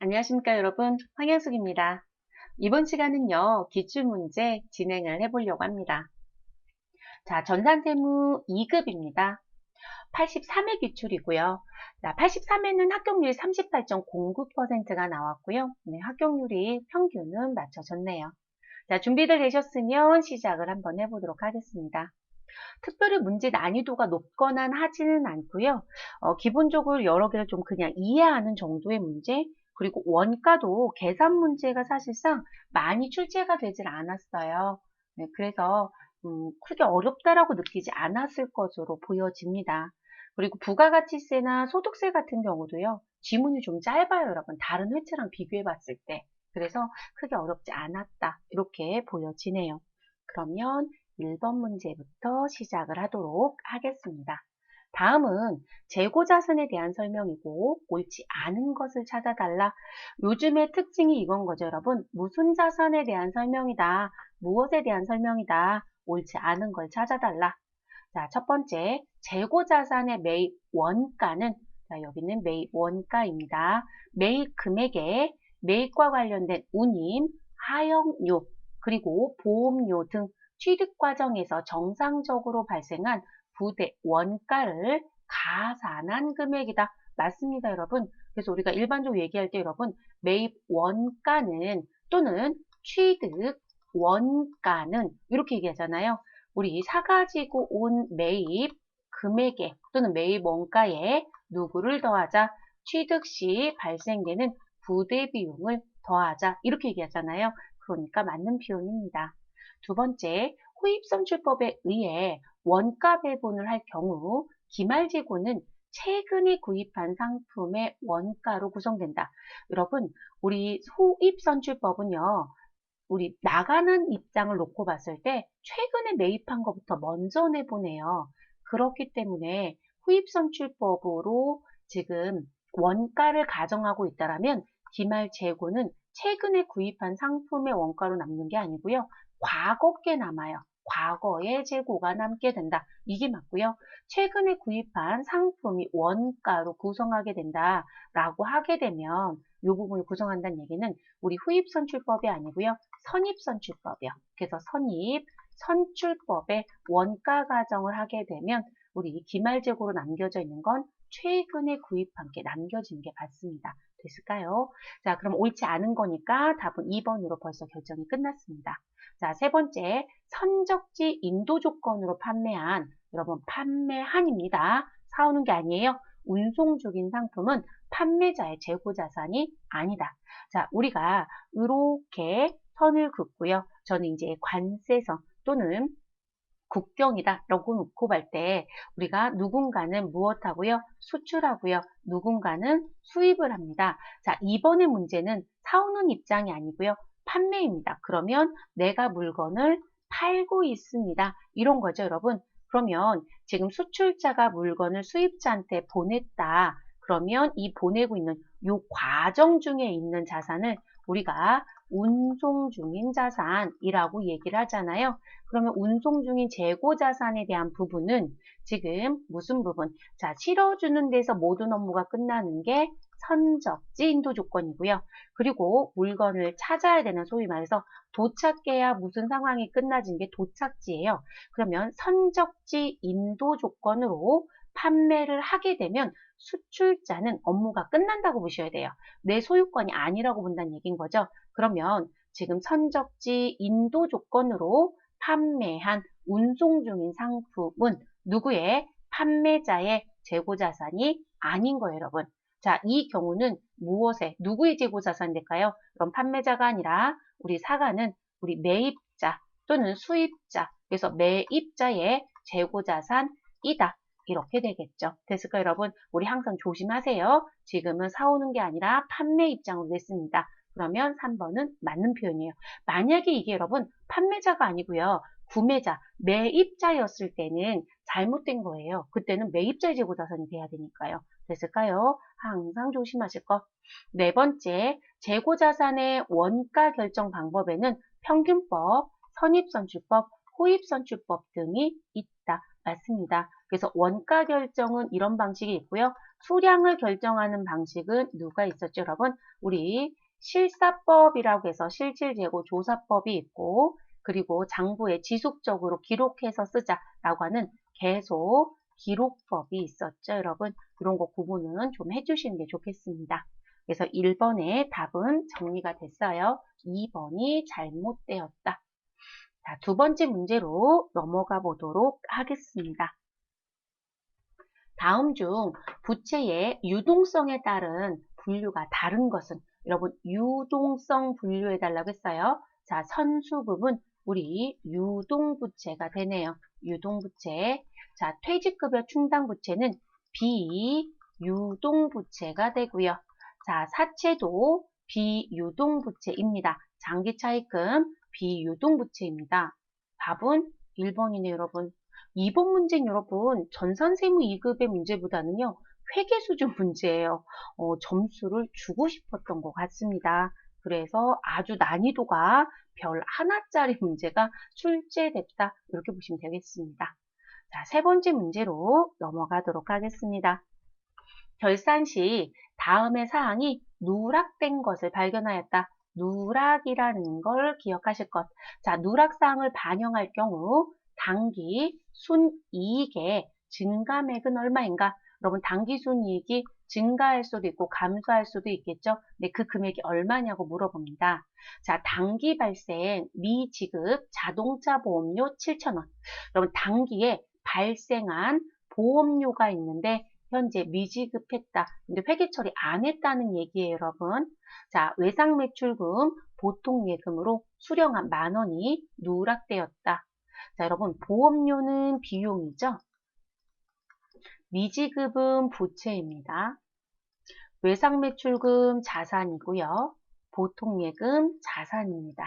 안녕하십니까 여러분, 황현숙입니다. 이번 시간은요, 기출문제 진행을 해보려고 합니다. 자, 전산세무 2급입니다. 83회 기출이고요. 자, 83회는 합격률이 38.09%가 나왔고요. 네, 합격률이 평균은 맞춰졌네요. 자, 준비들 되셨으면 시작을 한번 해보도록 하겠습니다. 특별히 문제 난이도가 높거나 하지는 않고요. 기본적으로 여러 개를 좀 그냥 이해하는 정도의 문제, 그리고 원가도 계산 문제가 사실상 많이 출제가 되질 않았어요. 네, 그래서 크게 어렵다라고 느끼지 않았을 것으로 보여집니다. 그리고 부가가치세나 소득세 같은 경우도요. 지문이 좀 짧아요, 여러분. 다른 회차랑 비교해 봤을 때. 그래서 크게 어렵지 않았다. 이렇게 보여지네요. 그러면 1번 문제부터 시작을 하도록 하겠습니다. 다음은 재고자산에 대한 설명이고 옳지 않은 것을 찾아달라. 요즘의 특징이 이건 거죠, 여러분. 무슨 자산에 대한 설명이다. 무엇에 대한 설명이다. 옳지 않은 걸 찾아달라. 자, 첫 번째, 재고자산의 매입 원가는, 자, 여기는 매입 원가입니다. 매입 금액에 매입과 관련된 운임, 하역료, 그리고 보험료 등 취득 과정에서 정상적으로 발생한 부대 원가를 가산한 금액이다. 맞습니다, 여러분. 그래서 우리가 일반적으로 얘기할 때 여러분, 매입 원가는 또는 취득 원가는 이렇게 얘기하잖아요. 우리 사가지고 온 매입 금액에 또는 매입 원가에 누구를 더하자? 취득 시 발생되는 부대 비용을 더하자. 이렇게 얘기하잖아요. 그러니까 맞는 표현입니다. 두 번째, 후입선출법에 의해 원가 배분을 할 경우 기말재고는 최근에 구입한 상품의 원가로 구성된다. 여러분, 우리 후입선출법은요. 우리 나가는 입장을 놓고 봤을 때 최근에 매입한 것부터 먼저 내보내요. 그렇기 때문에 후입선출법으로 지금 원가를 가정하고 있다라면 기말 재고는 최근에 구입한 상품의 원가로 남는 게 아니고요. 과거께 남아요. 과거의 재고가 남게 된다. 이게 맞고요. 최근에 구입한 상품이 원가로 구성하게 된다라고 하게 되면 이 부분을 구성한다는 얘기는 우리 후입선출법이 아니고요. 선입선출법이요. 그래서 선출법에 원가 가정을 하게 되면 우리 기말재고로 남겨져 있는 건 최근에 구입한 게 남겨진 게 맞습니다. 됐을까요? 자, 그럼 옳지 않은 거니까 답은 2번으로 벌써 결정이 끝났습니다. 자, 세 번째, 선적지 인도 조건으로 판매한, 여러분, 판매한입니다. 사오는 게 아니에요. 운송 중인 상품은 판매자의 재고자산이 아니다. 자, 우리가 이렇게 선을 긋고요. 저는 이제 관세선 또는 국경이다 라고 놓고 볼 때 우리가 누군가는 무엇하고요? 수출하고요. 누군가는 수입을 합니다. 자, 이번의 문제는 사오는 입장이 아니고요. 판매입니다. 그러면 내가 물건을 팔고 있습니다. 이런 거죠, 여러분. 그러면 지금 수출자가 물건을 수입자한테 보냈다. 그러면 이 보내고 있는 이 과정 중에 있는 자산을 우리가 운송 중인 자산이라고 얘기를 하잖아요. 그러면 운송 중인 재고 자산에 대한 부분은 지금 무슨 부분? 자, 실어주는 데서 모든 업무가 끝나는 게 선적지 인도 조건이고요. 그리고 물건을 찾아야 되는 소위 말해서 도착해야 무슨 상황이 끝나진 게 도착지예요. 그러면 선적지 인도 조건으로 판매를 하게 되면 수출자는 업무가 끝난다고 보셔야 돼요. 내 소유권이 아니라고 본다는 얘기인 거죠. 그러면 지금 선적지 인도 조건으로 판매한 운송 중인 상품은 누구의? 판매자의 재고자산이 아닌 거예요, 여러분. 자, 이 경우는 무엇에, 누구의 재고자산이 될까요? 그럼 판매자가 아니라 우리 사가는 우리 매입자 또는 수입자, 그래서 매입자의 재고자산이다. 이렇게 되겠죠. 됐을까요, 여러분? 우리 항상 조심하세요. 지금은 사오는 게 아니라 판매 입장으로 냈습니다. 그러면 3번은 맞는 표현이에요. 만약에 이게 여러분 판매자가 아니고요. 구매자, 매입자였을 때는 잘못된 거예요. 그때는 매입자의 재고자산이 돼야 되니까요. 됐을까요? 항상 조심하실 것. 네 번째, 재고자산의 원가 결정 방법에는 평균법, 선입선출법, 호입선출법 등이 있다. 맞습니다. 그래서 원가 결정은 이런 방식이 있고요. 수량을 결정하는 방식은 누가 있었죠, 여러분? 우리 실사법이라고 해서 실질재고 조사법이 있고, 그리고 장부에 지속적으로 기록해서 쓰자라고 하는 계속 기록법이 있었죠, 여러분. 이런 거 구분은 좀 해주시는 게 좋겠습니다. 그래서 1번의 답은 정리가 됐어요. 2번이 잘못되었다. 자, 두 번째 문제로 넘어가 보도록 하겠습니다. 다음 중 부채의 유동성에 따른 분류가 다른 것은, 여러분 유동성 분류해 달라고 했어요. 자, 선수급은 우리 유동부채가 되네요. 유동부채. 자, 퇴직급여 충당부채는 비유동부채가 되고요. 자, 사채도 비유동부채입니다. 장기차입금 비유동부채입니다. 답은 1번이네요, 여러분. 2번 문제는 여러분 전산세무 2급의 문제보다는요 회계 수준 문제예요. 점수를 주고 싶었던 것 같습니다. 그래서 아주 난이도가 별 하나짜리 문제가 출제됐다, 이렇게 보시면 되겠습니다. 자, 세 번째 문제로 넘어가도록 하겠습니다. 결산 시 다음의 사항이 누락된 것을 발견하였다. 누락이라는 걸 기억하실 것. 자, 누락사항을 반영할 경우 당기 순이익의 증가액은 얼마인가? 여러분, 당기 순이익이 증가할 수도 있고 감소할 수도 있겠죠. 근데 그 금액이 얼마냐고 물어봅니다. 자, 당기 발생 미지급 자동차 보험료 7,000원. 여러분, 당기에 발생한 보험료가 있는데 현재 미지급했다. 근데 회계 처리 안 했다는 얘기예요, 여러분. 자, 외상매출금 보통예금으로 수령한 10,000원이 누락되었다. 자, 여러분, 보험료는 비용이죠. 미지급은 부채입니다. 외상매출금 자산이고요. 보통예금 자산입니다.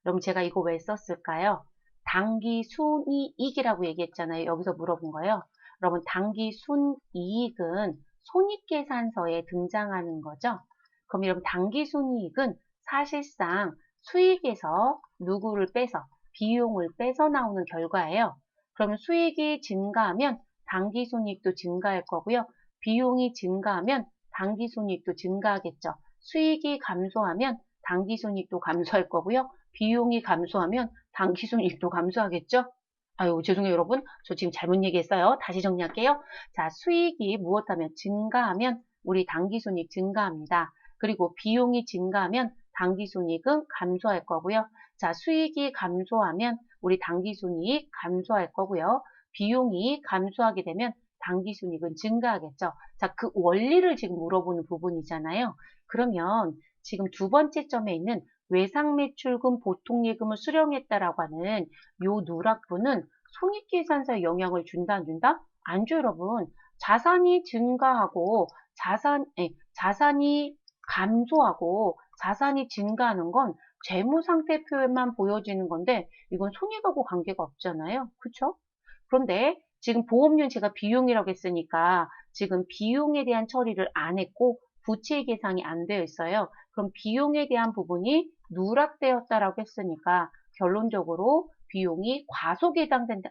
그럼 제가 이거 왜 썼을까요? 당기 순이익이라고 얘기했잖아요. 여기서 물어본 거예요. 여러분, 당기 순이익은 손익계산서에 등장하는 거죠. 그럼 여러분, 당기 순이익은 사실상 수익에서 누구를 빼서, 비용을 빼서 나오는 결과예요. 그러면 수익이 증가하면 당기 순이익도 증가할 거고요. 비용이 증가하면 당기 순이익도 증가하겠죠. 수익이 감소하면 당기 순이익도 감소할 거고요. 비용이 감소하면 당기 순이익도 감소하겠죠? 아유, 죄송해요, 여러분. 저 지금 잘못 얘기했어요. 다시 정리할게요. 자, 수익이 무엇하면 증가하면 우리 당기순이익 증가합니다. 그리고 비용이 증가하면 당기순이익은 감소할 거고요. 자, 수익이 감소하면 우리 당기순이익 감소할 거고요. 비용이 감소하게 되면 당기순이익은 증가하겠죠. 자, 그 원리를 지금 물어보는 부분이잖아요. 그러면 지금 두 번째 점에 있는 외상매출금 보통예금을 수령했다라고 하는 요 누락분은 손익계산서에 영향을 준다, 안 준다? 안 줘, 여러분. 자산이 증가하고 자산이 감소하고 자산이 증가하는 건 재무상태표에만 보여지는 건데 이건 손익하고 관계가 없잖아요. 그쵸? 그런데 지금 보험료는 제가 비용이라고 했으니까 지금 비용에 대한 처리를 안 했고 부채 계상이 안 되어 있어요. 그럼 비용에 대한 부분이 누락되었다라고 했으니까 결론적으로 비용이 과소계상된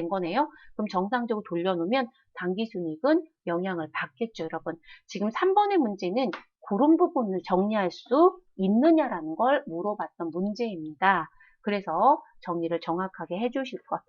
거네요. 그럼 정상적으로 돌려놓으면 당기순이익은 영향을 받겠죠, 여러분. 지금 3번의 문제는 그런 부분을 정리할 수 있느냐라는 걸 물어봤던 문제입니다. 그래서 정리를 정확하게 해주실 것.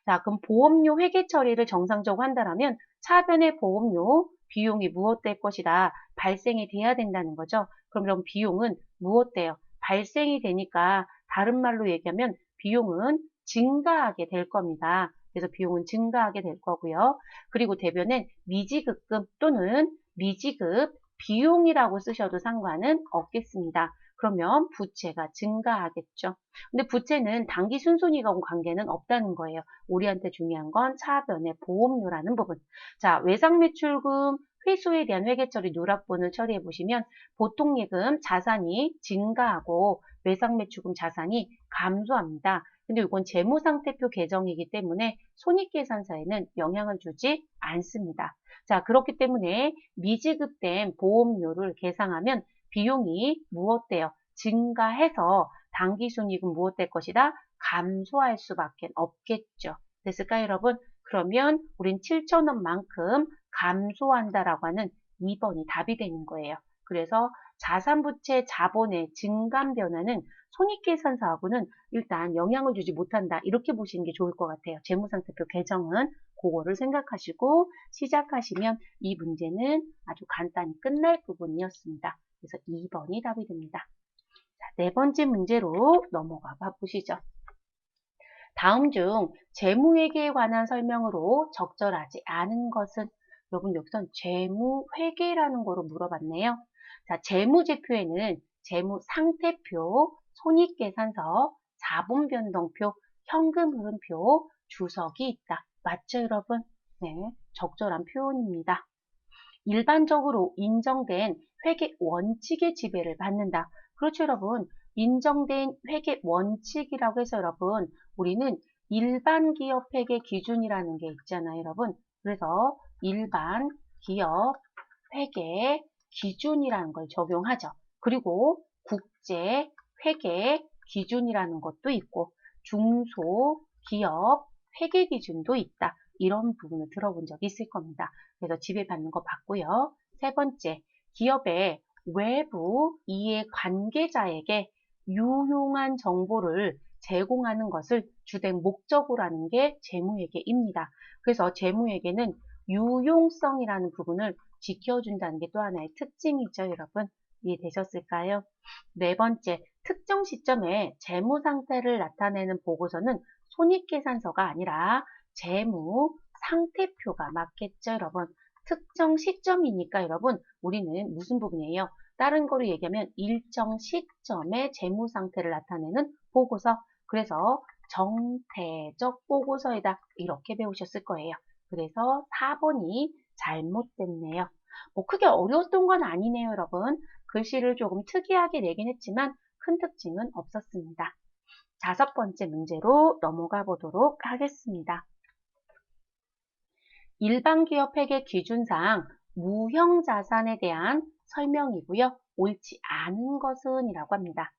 자, 그럼 보험료 회계 처리를 정상적으로 한다면 차변의 보험료 비용이 무엇될 것이다. 발생이 돼야 된다는 거죠. 그럼 비용은 무엇돼요? 발생이 되니까 다른 말로 얘기하면 비용은 증가하게 될 겁니다. 그래서 비용은 증가하게 될 거고요. 그리고 대변엔 미지급금 또는 미지급 비용이라고 쓰셔도 상관은 없겠습니다. 그러면 부채가 증가하겠죠. 근데 부채는 단기 순손익하고 관계는 없다는 거예요. 우리한테 중요한 건 차변의 보험료라는 부분. 자, 외상매출금 회수에 대한 회계처리 누락분을 처리해 보시면 보통예금 자산이 증가하고 외상매출금 자산이 감소합니다. 근데 이건 재무상태표 개정이기 때문에 손익계산서에는 영향을 주지 않습니다. 자, 그렇기 때문에 미지급된 보험료를 계상하면 비용이 무엇돼요? 증가해서 당기순이익은 무엇될 것이다? 감소할 수밖에 없겠죠. 됐을까요, 여러분? 그러면 우린 7,000원만큼 감소한다라고 하는 2번이 답이 되는 거예요. 그래서 자산부채 자본의 증감 변화는 손익계산서하고는 일단 영향을 주지 못한다. 이렇게 보시는 게 좋을 것 같아요. 재무상태표 개정은 그거를 생각하시고 시작하시면 이 문제는 아주 간단히 끝날 부분이었습니다. 그래서 2번이 답이 됩니다. 자, 네 번째 문제로 넘어가 보시죠. 다음 중 재무회계에 관한 설명으로 적절하지 않은 것은? 여러분 여기선 재무회계라는 거로 물어봤네요. 자, 재무제표에는 재무상태표, 손익계산서, 자본변동표, 현금흐름표, 주석이 있다. 맞죠, 여러분? 네, 적절한 표현입니다. 일반적으로 인정된 회계 원칙의 지배를 받는다. 그렇죠, 여러분. 인정된 회계 원칙이라고 해서 여러분, 우리는 일반 기업 회계 기준이라는 게 있잖아요, 여러분. 그래서 일반 기업 회계 기준이라는 걸 적용하죠. 그리고 국제 회계 기준이라는 것도 있고, 중소기업 회계 기준도 있다. 이런 부분을 들어본 적이 있을 겁니다. 그래서 지배받는 거 봤고요. 세 번째, 기업의 외부 이해 관계자에게 유용한 정보를 제공하는 것을 주된 목적으로 하는 게 재무회계입니다. 그래서 재무회계는 유용성이라는 부분을 지켜준다는 게 또 하나의 특징이죠, 여러분. 이해되셨을까요? 네 번째, 특정 시점에 재무 상태를 나타내는 보고서는 손익계산서가 아니라 재무 상태표가 맞겠죠, 여러분. 특정 시점이니까 여러분, 우리는 무슨 부분이에요? 다른 거로 얘기하면 일정 시점의 재무 상태를 나타내는 보고서. 그래서 정태적 보고서이다. 이렇게 배우셨을 거예요. 그래서 4번이 잘못됐네요. 뭐 크게 어려웠던 건 아니네요, 여러분. 글씨를 조금 특이하게 내긴 했지만 큰 특징은 없었습니다. 5번째 문제로 넘어가 보도록 하겠습니다. 일반 기업 회계 기준상 무형 자산에 대한 설명이고요. 옳지 않은 것은 이라고 합니다.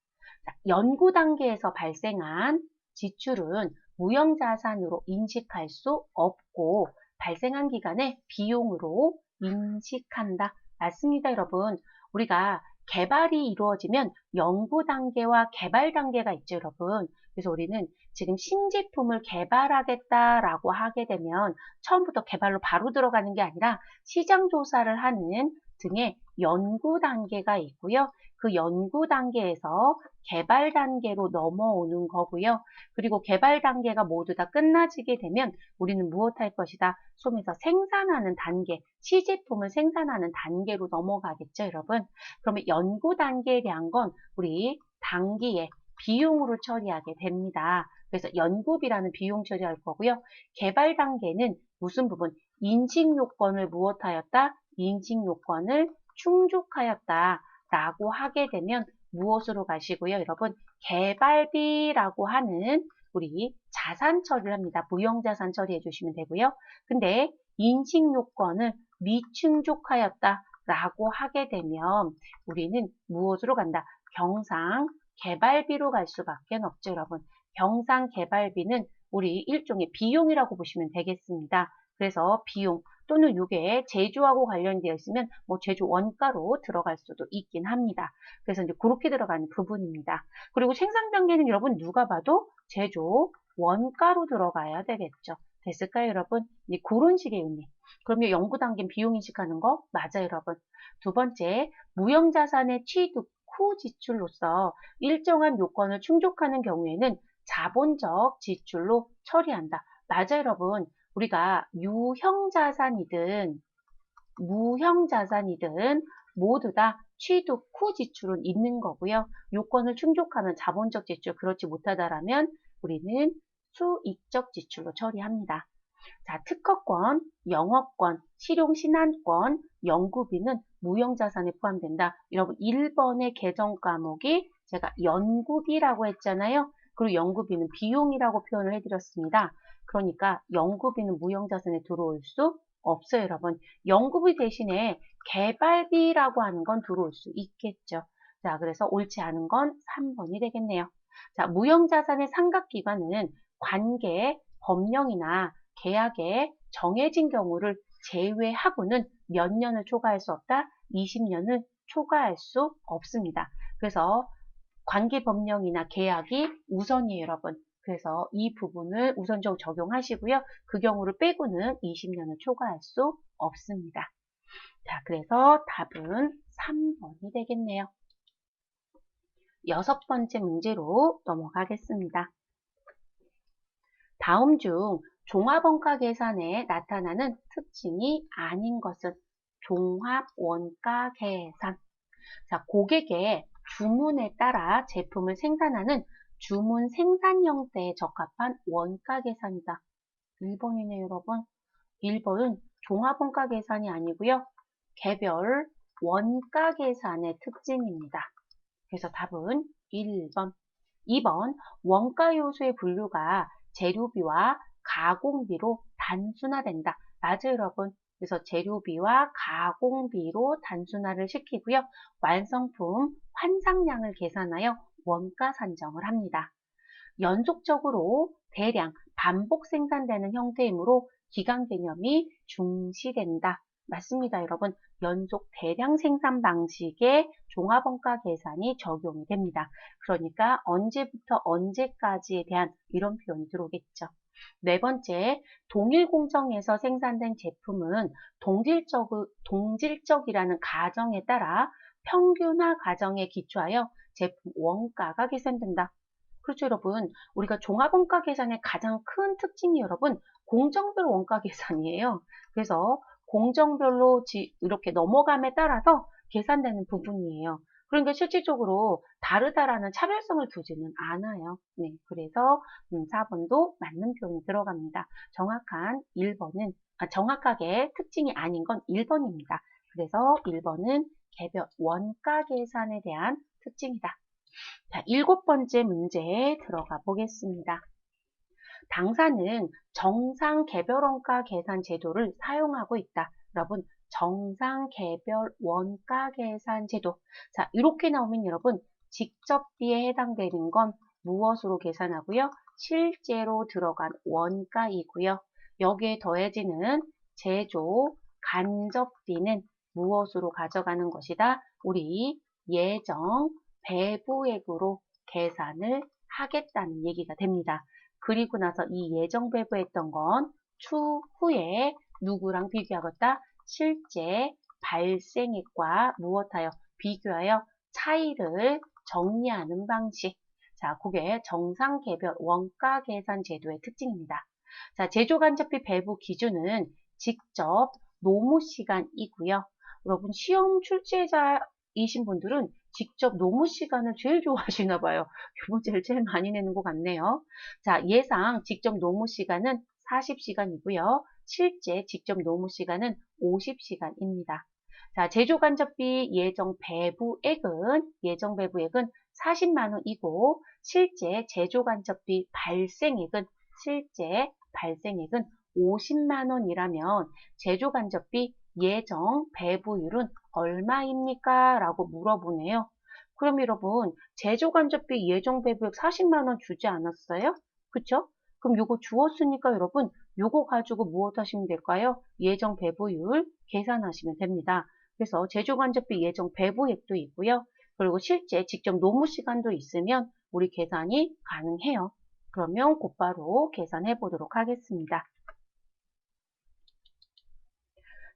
자, 연구 단계에서 발생한 지출은 무형 자산으로 인식할 수 없고 발생한 기간에 비용으로 인식한다. 맞습니다, 여러분. 우리가 개발이 이루어지면 연구 단계와 개발 단계가 있죠, 여러분. 그래서 우리는 지금 신제품을 개발하겠다라고 하게 되면 처음부터 개발로 바로 들어가는 게 아니라 시장 조사를 하는 등의 연구 단계가 있고요. 그 연구 단계에서 개발 단계로 넘어오는 거고요. 그리고 개발 단계가 모두 다 끝나지게 되면 우리는 무엇할 것이다? 소비에서 생산하는 단계, 시제품을 생산하는 단계로 넘어가겠죠, 여러분. 그러면 연구 단계에 대한 건 우리 단기에 비용으로 처리하게 됩니다. 그래서 연구비라는 비용 처리할 거고요. 개발 단계는 무슨 부분? 인식 요건을 무엇하였다? 인식 요건을 충족하였다. 라고 하게 되면 무엇으로 가시고요, 여러분? 개발비라고 하는 우리 자산 처리를 합니다. 무형자산 처리해 주시면 되고요. 근데 인식 요건을 미충족하였다. 라고 하게 되면 우리는 무엇으로 간다? 경상 개발비로 갈 수밖에 없죠, 여러분. 경상 개발비는 우리 일종의 비용이라고 보시면 되겠습니다. 그래서 비용 또는 이게 제조하고 관련되어 있으면 뭐 제조 원가로 들어갈 수도 있긴 합니다. 그래서 이제 그렇게 들어가는 부분입니다. 그리고 생산 단계는 여러분 누가 봐도 제조 원가로 들어가야 되겠죠. 됐을까요, 여러분? 이제 그런 식의 의미. 그러면 연구 단계는 비용 인식하는 거 맞아요, 여러분. 두 번째, 무형자산의 취득 후 지출로서 일정한 요건을 충족하는 경우에는 자본적 지출로 처리한다. 맞아요, 여러분. 우리가 유형자산이든 무형자산이든 모두 다 취득 후 지출은 있는 거고요. 요건을 충족하면 자본적 지출, 그렇지 못하다라면 우리는 수익적 지출로 처리합니다. 자, 특허권, 영업권, 실용신안권, 연구비는 무형자산에 포함된다. 여러분 1번의 개정 과목이 제가 연구비라고 했잖아요. 그리고 연구비는 비용이라고 표현을 해드렸습니다. 그러니까 연구비는 무형자산에 들어올 수 없어요, 여러분. 연구비 대신에 개발비라고 하는 건 들어올 수 있겠죠. 자, 그래서 옳지 않은 건 3번이 되겠네요. 자, 무형자산의 상각기관은 관계, 법령이나 계약에 정해진 경우를 제외하고는 몇 년을 초과할 수 없다? 20년을 초과할 수 없습니다. 그래서 관계법령이나 계약이 우선이에요, 여러분. 그래서 이 부분을 우선적으로 적용하시고요. 그 경우를 빼고는 20년을 초과할 수 없습니다. 자, 그래서 답은 3번이 되겠네요. 6번째 문제로 넘어가겠습니다. 다음 중 종합원가 계산에 나타나는 특징이 아닌 것은 종합원가 계산. 자, 고객의 주문에 따라 제품을 생산하는 주문 생산 형태에 적합한 원가 계산이다. 1번이네요, 여러분. 1번은 종합원가 계산이 아니고요. 개별 원가 계산의 특징입니다. 그래서 답은 1번. 2번, 원가 요소의 분류가 재료비와 가공비로 단순화된다. 맞아요, 여러분. 그래서 재료비와 가공비로 단순화를 시키고요. 완성품 환상량을 계산하여 원가 산정을 합니다. 연속적으로 대량 반복 생산되는 형태이므로 기간 개념이 중시된다. 맞습니다, 여러분. 연속 대량 생산 방식의 종합원가 계산이 적용이 됩니다. 그러니까 언제부터 언제까지에 대한 이런 표현이 들어오겠죠. 네 번째, 동일 공정에서 생산된 제품은 동질적이라는 가정에 따라 평균화 가정에 기초하여 제품 원가가 계산된다. 그렇죠, 여러분. 우리가 종합원가 계산의 가장 큰 특징이 여러분, 공정별 원가 계산이에요. 그래서 공정별로 이렇게 넘어감에 따라서 계산되는 부분이에요. 그러니까 실질적으로 다르다라는 차별성을 두지는 않아요. 네, 그래서 4번도 맞는 표현이 들어갑니다. 정확하게 특징이 아닌 건 1번입니다. 그래서 1번은 개별 원가 계산에 대한 특징이다. 자, 7번째 문제에 들어가 보겠습니다. 당사는 정상 개별 원가 계산 제도를 사용하고 있다. 여러분, 정상 개별 원가 계산 제도. 자, 이렇게 나오면 여러분, 직접비에 해당되는 건 무엇으로 계산하고요? 실제로 들어간 원가이고요. 여기에 더해지는 제조 간접비는 무엇으로 가져가는 것이다? 우리 예정 배부액으로 계산을 하겠다는 얘기가 됩니다. 그리고 나서 이 예정 배부했던 건 추후에 누구랑 비교하겠다? 실제 발생액과 무엇하여 비교하여 차이를 정리하는 방식. 자, 그게 정상 개별 원가 계산 제도의 특징입니다. 자, 제조간접비 배부 기준은 직접 노무 시간이고요. 여러분 시험 출제자이신 분들은 직접 노무 시간을 제일 좋아하시나 봐요. 이 문제를 제일 많이 내는 것 같네요. 자, 예상 직접 노무 시간은 40시간이고요. 실제 직접 노무 시간은 50시간입니다. 자, 제조간접비 예정 배부액은 40만 원이고 실제 제조간접비 발생액은 50만 원이라면 제조간접비 예정 배부율은 얼마입니까? 라고 물어보네요. 그럼 여러분 제조간접비 예정 배부액 40만 원 주지 않았어요? 그쵸? 그럼 요거 주었으니까 여러분 요거 가지고 무엇 하시면 될까요? 예정 배부율 계산하시면 됩니다. 그래서 제조간접비 예정 배부액도 있고요. 그리고 실제 직접 노무 시간도 있으면 우리 계산이 가능해요. 그러면 곧바로 계산해 보도록 하겠습니다.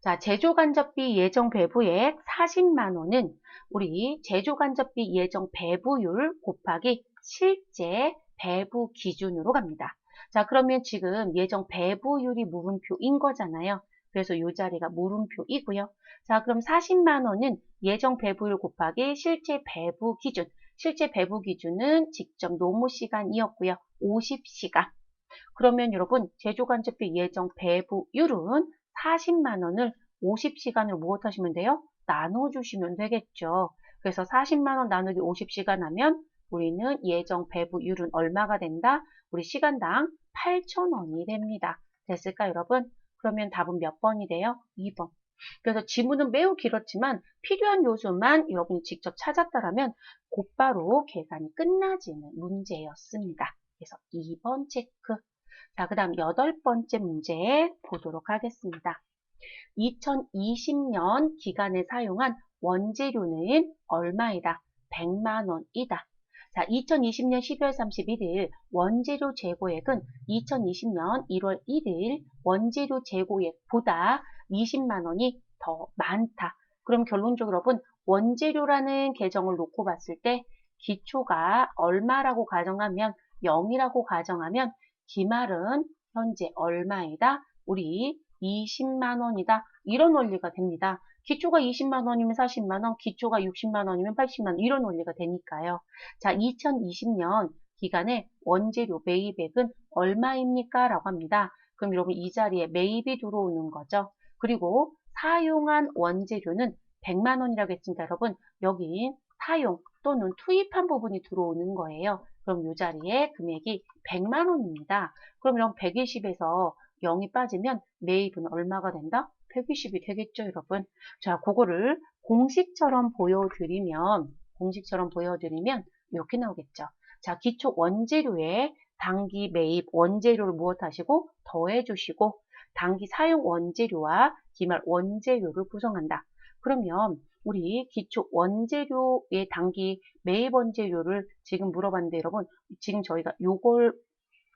자, 제조간접비 예정 배부액 40만 원은 우리 제조간접비 예정 배부율 곱하기 실제 배부 기준으로 갑니다. 자, 그러면 지금 예정 배부율이 물음표인 거잖아요. 그래서 이 자리가 물음표이고요. 자, 그럼 40만 원은 예정 배부율 곱하기 실제 배부 기준. 실제 배부 기준은 직접 노무 시간이었고요. 50시간. 그러면 여러분 제조간접비 예정 배부율은 40만 원을 50시간으로 무엇 하시면 돼요? 나눠주시면 되겠죠. 그래서 40만 원 나누기 50시간 하면 우리는 예정 배부율은 얼마가 된다? 우리 시간당 8,000원이 됩니다. 됐을까 여러분? 그러면 답은 몇 번이 돼요? 2번. 그래서 지문은 매우 길었지만 필요한 요소만 여러분이 직접 찾았다라면 곧바로 계산이 끝나지는 문제였습니다. 그래서 2번 체크. 자, 그 다음 8번째 문제 보도록 하겠습니다. 2020년 기간에 사용한 원재료는 얼마이다? 100만 원이다. 자, 2020년 12월 31일 원재료 재고액은 2020년 1월 1일 원재료 재고액보다 20만 원이 더 많다. 그럼 결론적으로 여러분 원재료라는 계정을 놓고 봤을 때 기초가 얼마라고 가정하면 0이라고 가정하면 기말은 현재 얼마이다? 우리 20만 원이다. 이런 원리가 됩니다. 기초가 20만 원이면 40만 원, 기초가 60만 원이면 80만 원 이런 원리가 되니까요. 자, 2020년 기간에 원재료 매입액은 얼마입니까? 라고 합니다. 그럼 여러분 이 자리에 매입이 들어오는 거죠. 그리고 사용한 원재료는 100만 원이라고 했습니다. 여러분 여기 사용 또는 투입한 부분이 들어오는 거예요. 그럼 이 자리에 금액이 100만 원입니다. 그럼 이런 120에서 0이 빠지면 매입은 얼마가 된다? 120이 되겠죠, 여러분? 자, 그거를 공식처럼 보여드리면 이렇게 나오겠죠. 자, 기초 원재료에 단기 매입 원재료를 무엇하시고 더해주시고 단기 사용 원재료와 기말 원재료를 구성한다. 그러면 우리 기초 원재료의 단기 매입 원재료를 지금 물어봤는데 여러분 지금 저희가 요걸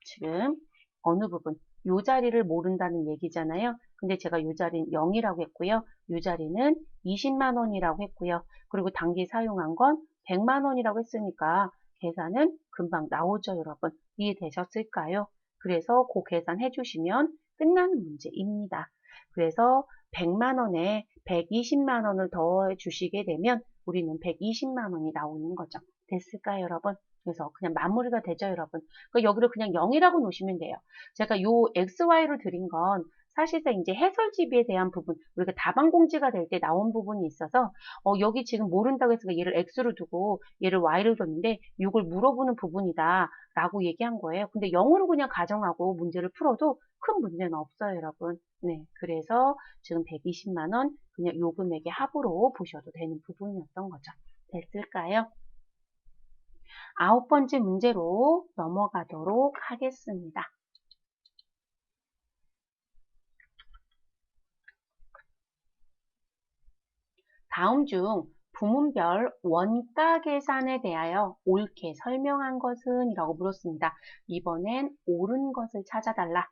지금 어느 부분 요 자리를 모른다는 얘기잖아요. 근데 제가 요 자리는 0이라고 했고요. 요 자리는 20만 원이라고 했고요. 그리고 단기 사용한 건 100만 원이라고 했으니까 계산은 금방 나오죠, 여러분. 이해되셨을까요? 그래서 그 계산 해주시면 끝나는 문제입니다. 그래서 100만 원에 120만 원을 더해 주시게 되면 우리는 120만 원이 나오는 거죠. 됐을까요, 여러분? 그래서 그냥 마무리가 되죠, 여러분. 여기를 그냥 0이라고 놓으시면 돼요. 제가 요 XY를 드린 건 사실상 이제 해설집에 대한 부분, 우리가 답안 공지가 될 때 나온 부분이 있어서 여기 지금 모른다고 해서 얘를 X로 두고 얘를 Y로 뒀는데 이걸 물어보는 부분이다 라고 얘기한 거예요. 근데 0으로 그냥 가정하고 문제를 풀어도 큰 문제는 없어요, 여러분. 네, 그래서 지금 120만 원 그냥 요 금액의 합으로 보셔도 되는 부분이었던 거죠. 됐을까요? 9번째 문제로 넘어가도록 하겠습니다. 다음 중 부문별 원가 계산에 대하여 옳게 설명한 것은? 이라고 물었습니다. 이번엔 옳은 것을 찾아달라.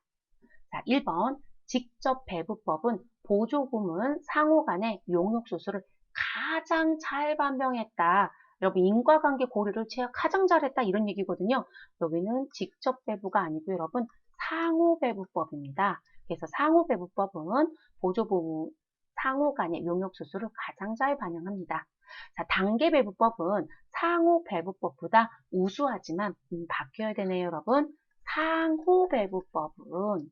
자, 1번 직접 배부법은 보조금은 상호 간의 용역수수를 가장 잘 반영했다. 여러분 인과관계 고려를 가장 잘했다 이런 얘기거든요. 여기는 직접 배부가 아니고 여러분 상호배부법입니다. 그래서 상호배부법은 보조부분 상호 간의 용역수수를 가장 잘 반영합니다. 자, 단계배부법은 상호배부법보다 우수하지만 바뀌어야 되네요, 여러분. 상호배부법은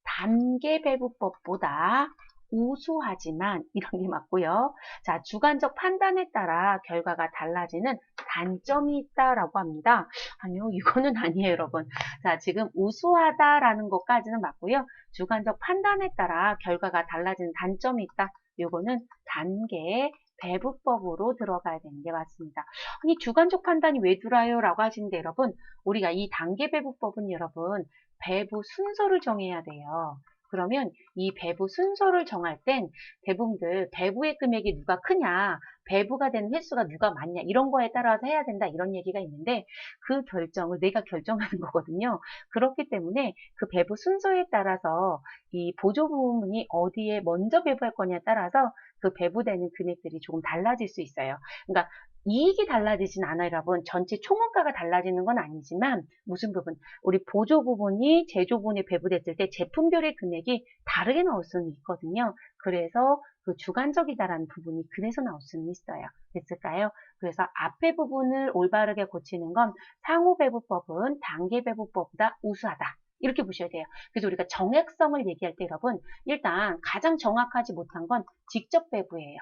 단계배부법보다 우수하지만 이런 게 맞고요. 자, 주관적 판단에 따라 결과가 달라지는 단점이 있다라고 합니다. 아니요, 이거는 아니에요, 여러분. 자, 지금 우수하다라는 것까지는 맞고요. 주관적 판단에 따라 결과가 달라지는 단점이 있다. 이거는 단계 배부법으로 들어가야 되는 게 맞습니다. 아니, 주관적 판단이 왜 들어요? 라고 하시는데 여러분, 우리가 이 단계 배부법은 여러분, 배부 순서를 정해야 돼요. 그러면 이 배부 순서를 정할 땐 대부분들 배부의 금액이 누가 크냐, 배부가 되는 횟수가 누가 많냐 이런 거에 따라서 해야 된다 이런 얘기가 있는데 그 결정을 내가 결정하는 거거든요. 그렇기 때문에 그 배부 순서에 따라서 이 보조 부문이 어디에 먼저 배부할 거냐에 따라서 그 배부되는 금액들이 조금 달라질 수 있어요. 그러니까 이익이 달라지진 않아요, 여러분. 전체 총원가가 달라지는 건 아니지만 무슨 부분? 우리 보조 부분이 제조 부분에 배부됐을 때 제품별의 금액이 다르게 나올 수는 있거든요. 그래서 그 주관적이다라는 부분이 그래서 나올 수는 있어요. 됐을까요? 그래서 앞에 부분을 올바르게 고치는 건 상호배부법은 단계배부법보다 우수하다. 이렇게 보셔야 돼요. 그래서 우리가 정액성을 얘기할 때 여러분 일단 가장 정확하지 못한 건 직접 배부예요.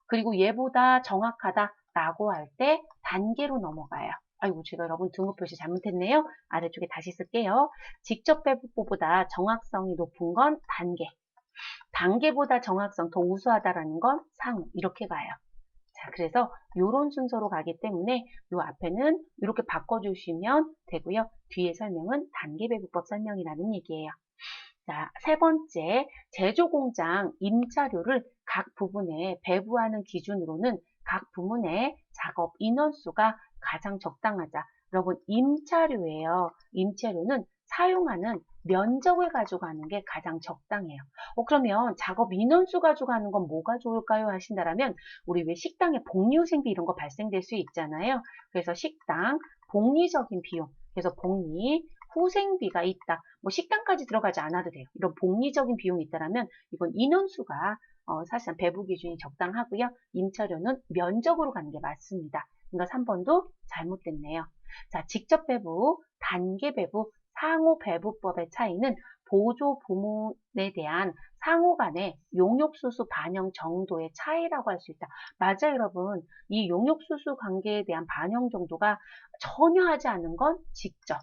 그리고 얘보다 정확하다라고 할 때 단계로 넘어가요. 아이고 제가 여러분 등호 표시 잘못했네요. 아래쪽에 다시 쓸게요. 직접 배부보다 정확성이 높은 건 단계. 단계보다 정확성 더 우수하다라는 건 상호. 이렇게 가요. 자, 그래서 요런 순서로 가기 때문에 요 앞에는 이렇게 바꿔주시면 되고요. 뒤에 설명은 단계배부법 설명이라는 얘기예요. 자, 세 번째, 제조공장 임차료를 각 부분에 배부하는 기준으로는 각 부문의 작업 인원수가 가장 적당하자. 여러분, 임차료예요. 임차료는 사용하는 면적을 가져가는 게 가장 적당해요. 그러면 작업 인원수 가져가는 건 뭐가 좋을까요? 하신다라면 우리 왜 식당에 복리후생비 이런 거 발생될 수 있잖아요. 그래서 식당 복리적인 비용, 그래서 복리, 후생비가 있다. 뭐 식당까지 들어가지 않아도 돼요. 이런 복리적인 비용이 있다라면 이건 인원수가 사실상 배부 기준이 적당하고요. 임차료는 면적으로 가는 게 맞습니다. 그러니까 3번도 잘못됐네요. 자, 직접 배부, 단계 배부, 상호 배부법의 차이는 보조 부문에 대한 상호 간의 용역수수 반영 정도의 차이라고 할 수 있다. 맞아요, 여러분. 이 용역수수 관계에 대한 반영 정도가 전혀 하지 않은 건 직접,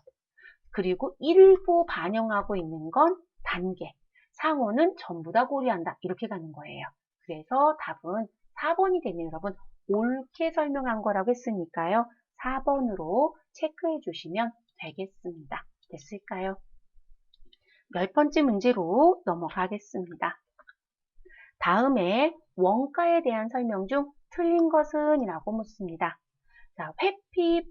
그리고 일부 반영하고 있는 건 단계, 상호는 전부 다 고려한다. 이렇게 가는 거예요. 그래서 답은 4번이 되네요, 여러분. 옳게 설명한 거라고 했으니까요. 4번으로 체크해 주시면 되겠습니다. 됐을까요? 10번째 문제로 넘어가겠습니다. 다음에 원가에 대한 설명 중 틀린 것은? 이라고 묻습니다. 자, 회피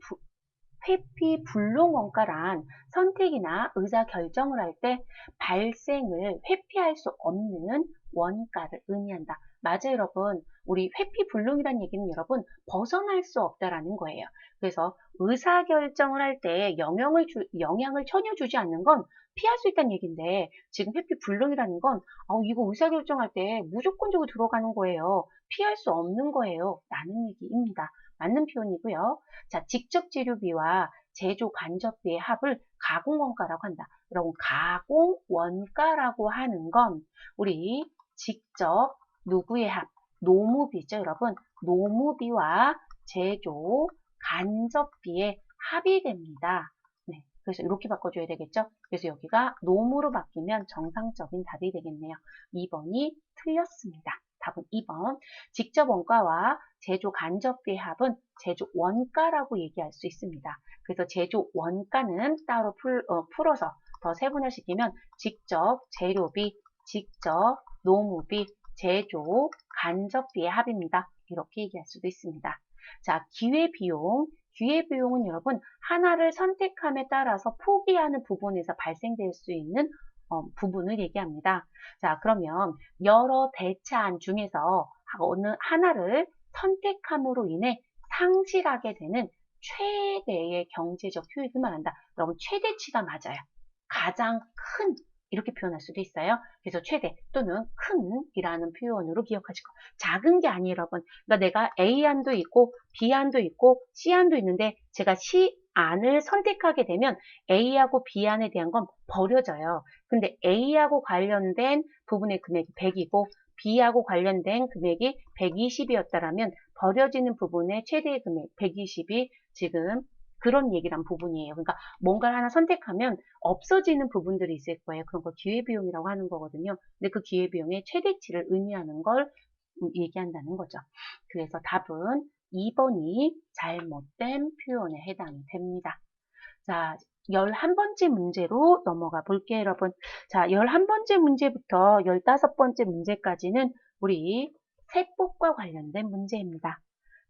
불능 원가란 선택이나 의사 결정을 할 때 발생을 회피할 수 없는 원가를 의미한다. 맞아요, 여러분. 우리 회피 불능이라는 얘기는 여러분 벗어날 수 없다라는 거예요. 그래서 의사 결정을 할 때 영향을 전혀 주지 않는 건 피할 수 있다는 얘기인데, 지금 회피 불능이라는 건 이거 의사 결정할 때 무조건적으로 들어가는 거예요. 피할 수 없는 거예요. 라는 얘기입니다. 맞는 표현이고요. 자, 직접 재료비와 제조 간접비의 합을 가공원가라고 한다. 여러분, 가공원가라고 하는 건 우리 직접 누구의 합? 노무비죠, 여러분. 노무비와 제조 간접비의 합이 됩니다. 네, 그래서 이렇게 바꿔줘야 되겠죠? 그래서 여기가 노무로 바뀌면 정상적인 답이 되겠네요. 2번이 틀렸습니다. 답은 2번. 직접 원가와 제조 간접비의 합은 제조 원가라고 얘기할 수 있습니다. 그래서 제조 원가는 따로 풀어서 더 세분화시키면 직접 재료비, 직접 노무비, 제조 간접비의 합입니다. 이렇게 얘기할 수도 있습니다. 자, 기회비용. 기회비용은 여러분 하나를 선택함에 따라서 포기하는 부분에서 발생될 수 있는 부분을 얘기합니다. 자, 그러면 여러 대차안 중에서 어느 하나를 선택함으로 인해 상실하게 되는 최대의 경제적 효익을 말한다. 여러분, 최대치가 맞아요. 가장 큰, 이렇게 표현할 수도 있어요. 그래서 최대 또는 큰이라는 표현으로 기억하시고, 작은 게 아니에요, 여러분. 그러니까 내가 A안도 있고 B안도 있고 C안도 있는데 제가 C안을 선택하게 되면 A하고 B안에 대한 건 버려져요. 근데 A하고 관련된 부분의 금액이 100이고 B하고 관련된 금액이 120이었다라면 버려지는 부분의 최대의 금액 120이 지금 그런 얘기란 부분이에요. 그러니까 뭔가를 하나 선택하면 없어지는 부분들이 있을 거예요. 그런 걸 기회비용이라고 하는 거거든요. 근데 그 기회비용의 최대치를 의미하는 걸 얘기한다는 거죠. 그래서 답은 2번이 잘못된 표현에 해당이 됩니다. 자, 11번째 문제로 넘어가 볼게요, 여러분. 자, 11번째 문제부터 15번째 문제까지는 우리 세법과 관련된 문제입니다.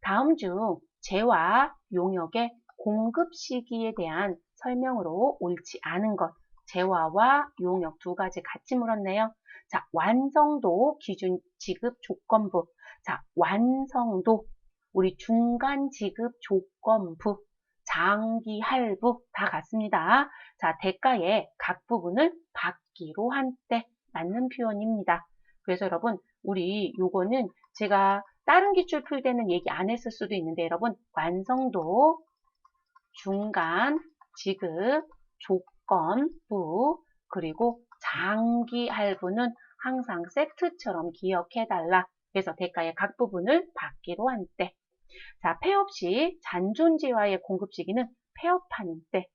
다음 중 재와 용역의 공급 시기에 대한 설명으로 옳지 않은 것, 재화와 용역 두 가지 같이 물었네요. 자, 완성도 기준 지급 조건부. 자, 완성도 우리 중간 지급 조건부, 장기 할부 다 같습니다. 자, 대가의 각 부분을 받기로 한 때 맞는 표현입니다. 그래서 여러분, 우리 요거는 제가 다른 기출 풀 때는 얘기 안 했을 수도 있는데 여러분, 완성도, 중간, 지급, 조건부, 그리고 장기 할부는 항상 세트처럼 기억해달라. 그래서 대가의 각 부분을 받기로 한 때. 자, 폐업 시 잔존재화의 공급 시기는 폐업하는 때.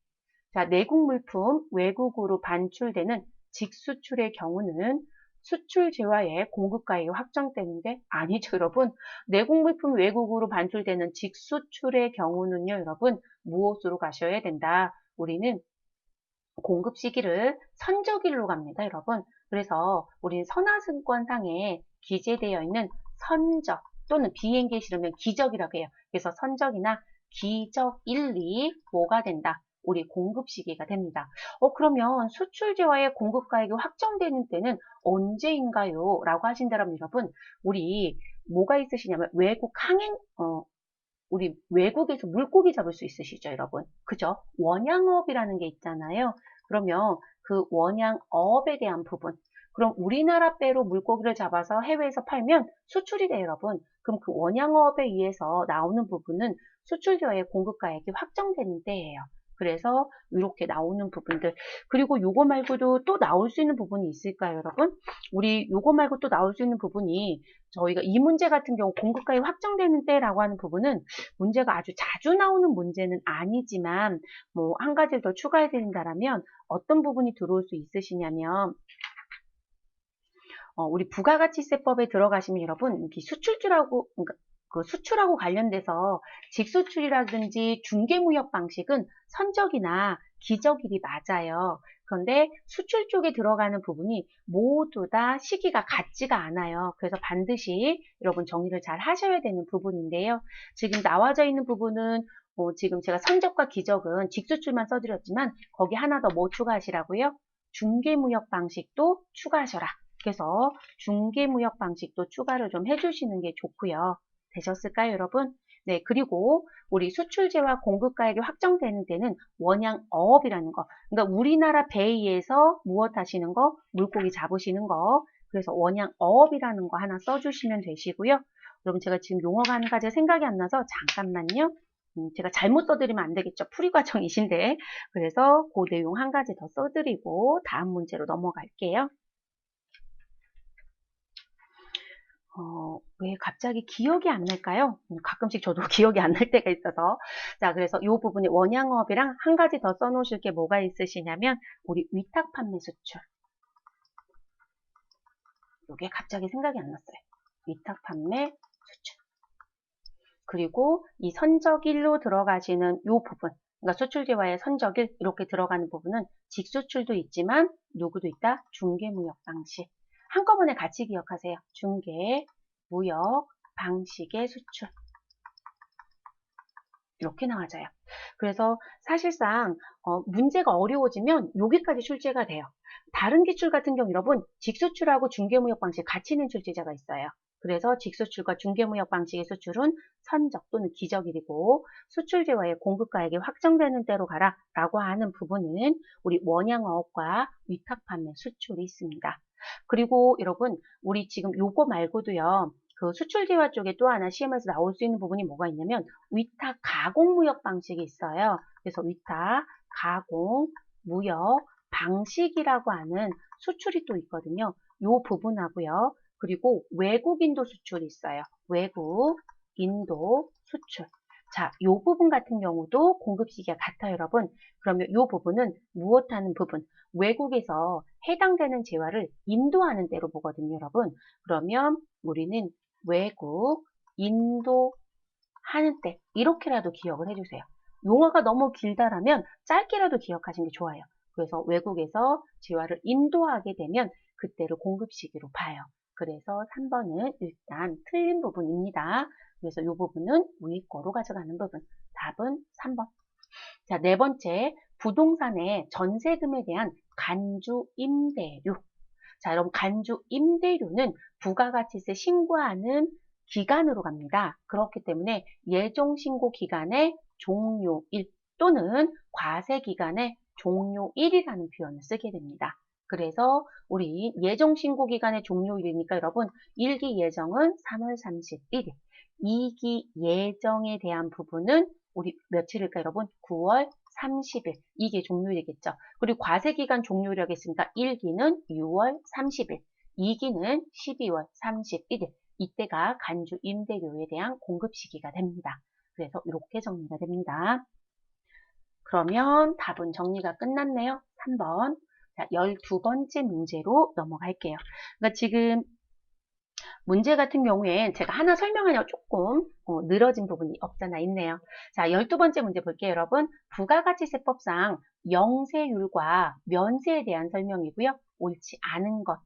자, 내국 물품 외국으로 반출되는 직수출의 경우는 수출제화의 공급가액이 확정되는데 아니죠, 여러분. 내국 물품 외국으로 반출되는 직수출의 경우는요, 여러분, 무엇으로 가셔야 된다. 우리는 공급 시기를 선적일로 갑니다, 여러분. 그래서 우리는 선화증권상에 기재되어 있는 선적 또는 비행기에 실으면 기적이라고 해요. 그래서 선적이나 기적일이 뭐가 된다? 우리 공급 시기가 됩니다. 그러면 수출제와의 공급가액이 확정되는 때는 언제인가요? 라고 하신다면 여러분, 우리 뭐가 있으시냐면 외국 항행, 우리 외국에서 물고기 잡을 수 있으시죠, 여러분? 그죠? 원양어업이라는 게 있잖아요. 그러면 그 원양어업에 대한 부분. 그럼 우리나라 배로 물고기를 잡아서 해외에서 팔면 수출이 돼요, 여러분. 그럼 그 원양어업에 의해서 나오는 부분은 수출처의 공급가액이 확정되는 때예요. 그래서 이렇게 나오는 부분들. 그리고 요거 말고도 또 나올 수 있는 부분이 있을까요, 여러분? 우리 요거 말고 또 나올 수 있는 부분이 저희가 이 문제 같은 경우 공급가액이 확정되는 때라고 하는 부분은 문제가 아주 자주 나오는 문제는 아니지만 뭐 한 가지를 더 추가해 드린다라면 어떤 부분이 들어올 수 있으시냐면 우리 부가가치세법에 들어가시면 여러분 수출주라고 그러니까 그 수출하고 관련돼서 직수출이라든지 중개무역 방식은 선적이나 기적일이 맞아요. 그런데 수출 쪽에 들어가는 부분이 모두 다 시기가 같지가 않아요. 그래서 반드시 여러분 정리를 잘 하셔야 되는 부분인데요. 지금 나와져 있는 부분은 지금 제가 선적과 기적은 직수출만 써드렸지만 거기 하나 더 뭐 추가하시라고요? 중개무역 방식도 추가하셔라. 그래서 중개무역 방식도 추가를 좀 해주시는 게 좋고요. 되셨을까요, 여러분? 네, 그리고 우리 수출제와 공급가액이 확정되는 데는 원양어업이라는 거. 그러니까 우리나라 배에서 무엇 하시는 거? 물고기 잡으시는 거. 그래서 원양어업이라는 거 하나 써주시면 되시고요. 여러분 제가 지금 용어가 한 가지 생각이 안 나서 잠깐만요. 제가 잘못 써드리면 안 되겠죠. 풀이 과정이신데. 그래서 그 내용 한 가지 더 써드리고 다음 문제로 넘어갈게요. 왜 갑자기 기억이 안 날까요? 가끔씩 저도 기억이 안 날 때가 있어서. 자, 그래서 이 부분에 원양어업이랑 한 가지 더 써놓으실 게 뭐가 있으시냐면, 우리 위탁 판매 수출. 이게 갑자기 생각이 안 났어요. 위탁 판매 수출. 그리고 이 선적일로 들어가시는 이 부분. 그러니까 수출제와의 선적일, 이렇게 들어가는 부분은 직수출도 있지만, 누구도 있다? 중개무역 방식. 한꺼번에 같이 기억하세요. 중개, 무역, 방식의 수출. 이렇게 나와져요. 그래서 사실상 문제가 어려워지면 여기까지 출제가 돼요. 다른 기출 같은 경우 여러분 직수출하고 중개무역 방식 같이 낸 출제자가 있어요. 그래서 직수출과 중개무역 방식의 수출은 선적 또는 기적일이고 수출제와의 공급가액이 확정되는 대로 가라 라고 하는 부분은 우리 원양어업과 위탁판매 수출이 있습니다. 그리고 여러분 우리 지금 요거 말고도요. 그 수출제화 쪽에 또 하나 시험에서 나올 수 있는 부분이 뭐가 있냐면 위탁 가공 무역 방식이 있어요. 그래서 위탁 가공 무역 방식이라고 하는 수출이 또 있거든요. 요 부분하고요. 그리고 외국인도 수출이 있어요. 외국 인도 수출. 자, 요 부분 같은 경우도 공급 시기가 같아요, 여러분. 그러면 요 부분은 무엇하는 부분? 외국에서 해당되는 재화를 인도하는 때로 보거든요, 여러분. 그러면 우리는 외국, 인도 하는 때 이렇게라도 기억을 해주세요. 용어가 너무 길다라면 짧게라도 기억하시는 게 좋아요. 그래서 외국에서 재화를 인도하게 되면 그때를 공급 시기로 봐요. 그래서 3번은 일단 틀린 부분입니다. 그래서 이 부분은 우리 거로 가져가는 부분. 답은 3번. 자, 네 번째, 부동산의 전세금에 대한 간주 임대료. 자, 여러분 간주 임대료는 부가가치세 신고하는 기간으로 갑니다. 그렇기 때문에 예정 신고 기간의 종료일 또는 과세 기간의 종료일이라는 표현을 쓰게 됩니다. 그래서 우리 예정 신고 기간의 종료일이니까 여러분 1기 예정은 3월 31일, 2기 예정에 대한 부분은 우리 며칠일까 여러분? 9월 30일. 이게 종료일이겠죠. 그리고 과세기간 종료일이 겠습니까 1기는 6월 30일, 2기는 12월 31일. 이때가 간주 임대료에 대한 공급 시기가 됩니다. 그래서 이렇게 정리가 됩니다. 그러면 답은 정리가 끝났네요. 3번. 자, 12번째 문제로 넘어갈게요. 그러니까 지금 문제 같은 경우엔 제가 하나 설명하려고 조금 늘어진 부분이 없잖아 있네요. 자, 12번째 문제 볼게요, 여러분. 부가가치세법상 영세율과 면세에 대한 설명이고요. 옳지 않은 것.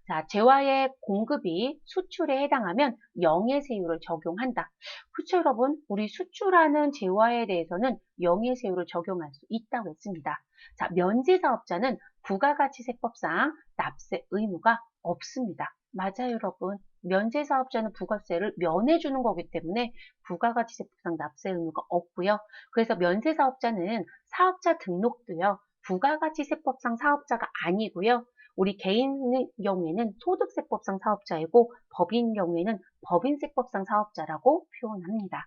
자, 재화의 공급이 수출에 해당하면 영해세율을 적용한다. 그렇죠, 여러분? 우리 수출하는 재화에 대해서는 영해세율을 적용할 수 있다고 했습니다. 자, 면세사업자는 부가가치세법상 납세 의무가 없습니다. 맞아요, 여러분. 면세사업자는 부가세를 면해주는 거기 때문에 부가가치세법상 납세 의무가 없고요. 그래서 면세사업자는 사업자 등록도요. 부가가치세법상 사업자가 아니고요. 우리 개인의 경우에는 소득세법상 사업자이고 법인 경우에는 법인세법상 사업자라고 표현합니다.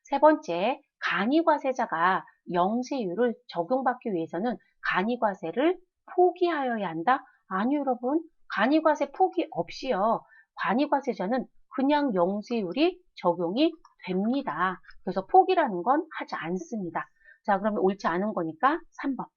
세 번째, 간이과세자가 영세율을 적용받기 위해서는 간이과세를 포기하여야 한다? 아니요, 여러분. 간이과세 포기 없이요. 간이과세자는 그냥 영세율이 적용이 됩니다. 그래서 포기라는 건 하지 않습니다. 자, 그러면 옳지 않은 거니까 3번.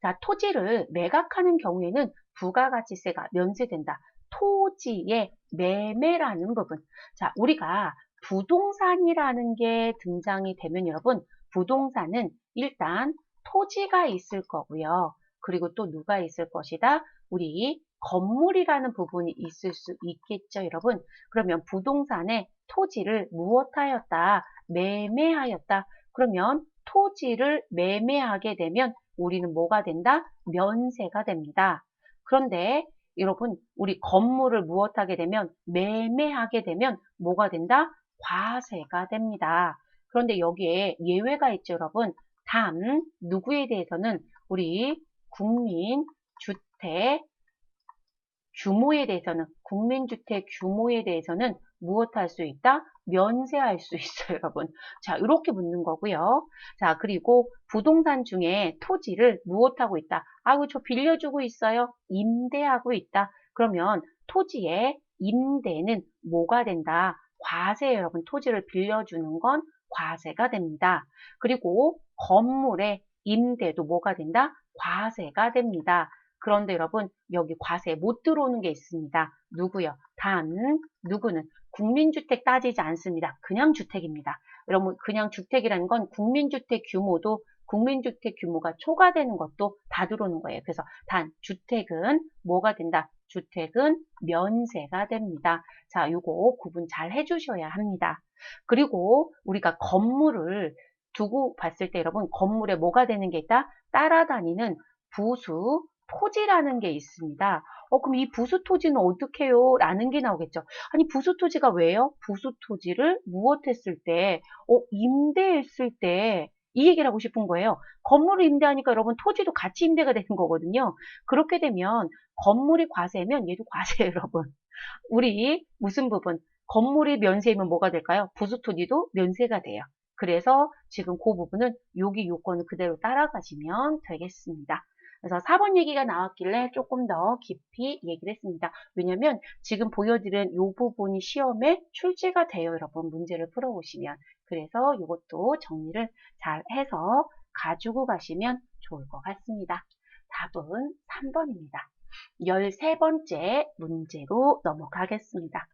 자, 토지를 매각하는 경우에는 부가가치세가 면세된다. 토지의 매매라는 부분. 자, 우리가 부동산이라는 게 등장이 되면 여러분, 부동산은 일단 토지가 있을 거고요. 그리고 또 누가 있을 것이다? 우리 건물이라는 부분이 있을 수 있겠죠, 여러분. 그러면 부동산에 토지를 무엇하였다? 매매하였다. 그러면 토지를 매매하게 되면 우리는 뭐가 된다? 면세가 됩니다. 그런데 여러분, 우리 건물을 무엇하게 되면 매매하게 되면 뭐가 된다? 과세가 됩니다. 그런데 여기에 예외가 있죠, 여러분. 단 누구에 대해서는 우리 국민주택 규모에 대해서는 국민주택 규모에 대해서는 무엇할 수 있다? 면세할 수 있어요, 여러분. 자, 이렇게 묻는 거고요. 자, 그리고 부동산 중에 토지를 무엇하고 있다? 아이고, 저 빌려주고 있어요. 임대하고 있다. 그러면 토지의 임대는 뭐가 된다? 과세예요, 여러분. 토지를 빌려주는 건 과세가 됩니다. 그리고 건물의 임대도 뭐가 된다? 과세가 됩니다. 그런데 여러분, 여기 과세 못 들어오는 게 있습니다. 누구요? 단, 누구는? 국민주택 따지지 않습니다. 그냥 주택입니다. 여러분, 그냥 주택이라는 건 국민주택 규모도 국민주택 규모가 초과되는 것도 다 들어오는 거예요. 그래서 단, 주택은 뭐가 된다? 주택은 면세가 됩니다. 자, 요거 구분 잘 해주셔야 합니다. 그리고 우리가 건물을 두고 봤을 때 여러분, 건물에 뭐가 되는 게 있다? 따라다니는 부수, 토지라는 게 있습니다. 그럼 이 부수토지는 어떻게 해요? 라는 게 나오겠죠. 아니, 부수토지가 왜요? 부수토지를 무엇했을 때, 임대했을 때, 이 얘기를 하고 싶은 거예요. 건물을 임대하니까 여러분 토지도 같이 임대가 되는 거거든요. 그렇게 되면 건물이 과세면 얘도 과세예요, 여러분. 우리 무슨 부분? 건물이 면세이면 뭐가 될까요? 부수토지도 면세가 돼요. 그래서 지금 그 부분은 여기 요건을 그대로 따라가시면 되겠습니다. 그래서 4번 얘기가 나왔길래 조금 더 깊이 얘기를 했습니다. 왜냐면 지금 보여드린 이 부분이 시험에 출제가 돼요, 여러분. 문제를 풀어보시면. 그래서 이것도 정리를 잘 해서 가지고 가시면 좋을 것 같습니다. 답은 3번입니다. 13번째 문제로 넘어가겠습니다.